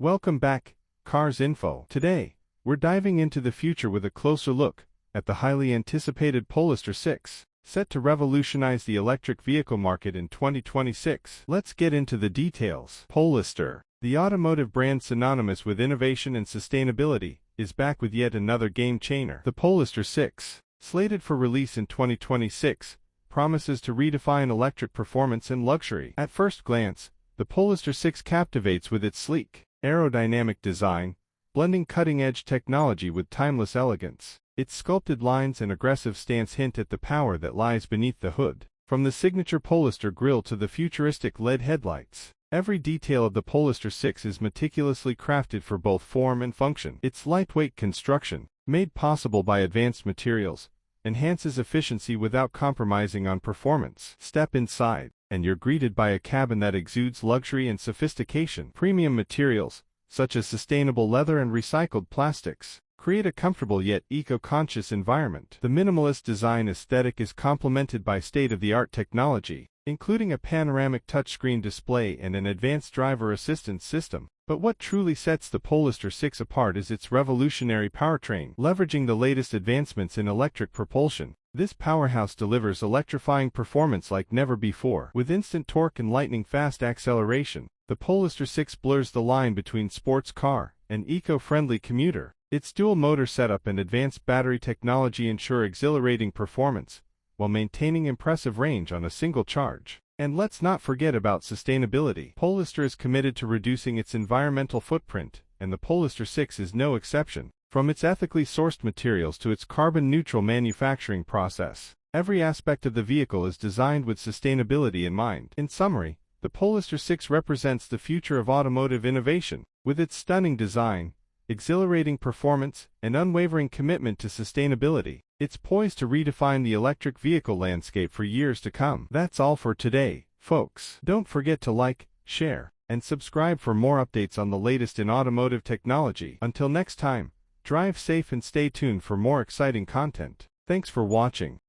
Welcome back, Cars Info. Today, we're diving into the future with a closer look at the highly anticipated Polestar 6, set to revolutionize the electric vehicle market in 2026. Let's get into the details. Polestar, the automotive brand synonymous with innovation and sustainability, is back with yet another game-changer. The Polestar 6, slated for release in 2026, promises to redefine electric performance and luxury. At first glance, the Polestar 6 captivates with its sleek, aerodynamic design, blending cutting-edge technology with timeless elegance. Its sculpted lines and aggressive stance hint at the power that lies beneath the hood. From the signature Polestar grille to the futuristic LED headlights, every detail of the Polestar 6 is meticulously crafted for both form and function. Its lightweight construction, made possible by advanced materials, enhances efficiency without compromising on performance. Step inside, and you're greeted by a cabin that exudes luxury and sophistication. Premium materials, such as sustainable leather and recycled plastics, create a comfortable yet eco-conscious environment. The minimalist design aesthetic is complemented by state-of-the-art technology, including a panoramic touchscreen display and an advanced driver assistance system. But what truly sets the Polestar 6 apart is its revolutionary powertrain. Leveraging the latest advancements in electric propulsion, this powerhouse delivers electrifying performance like never before. With instant torque and lightning-fast acceleration, the Polestar 6 blurs the line between sports car and eco-friendly commuter. Its dual-motor setup and advanced battery technology ensure exhilarating performance, while maintaining impressive range on a single charge. And let's not forget about sustainability. Polestar is committed to reducing its environmental footprint, and the Polestar 6 is no exception. From its ethically sourced materials to its carbon-neutral manufacturing process, every aspect of the vehicle is designed with sustainability in mind. In summary, the Polestar 6 represents the future of automotive innovation. With its stunning design, exhilarating performance, and unwavering commitment to sustainability, it's poised to redefine the electric vehicle landscape for years to come. That's all for today, folks. Don't forget to like, share, and subscribe for more updates on the latest in automotive technology. Until next time, drive safe and stay tuned for more exciting content. Thanks for watching.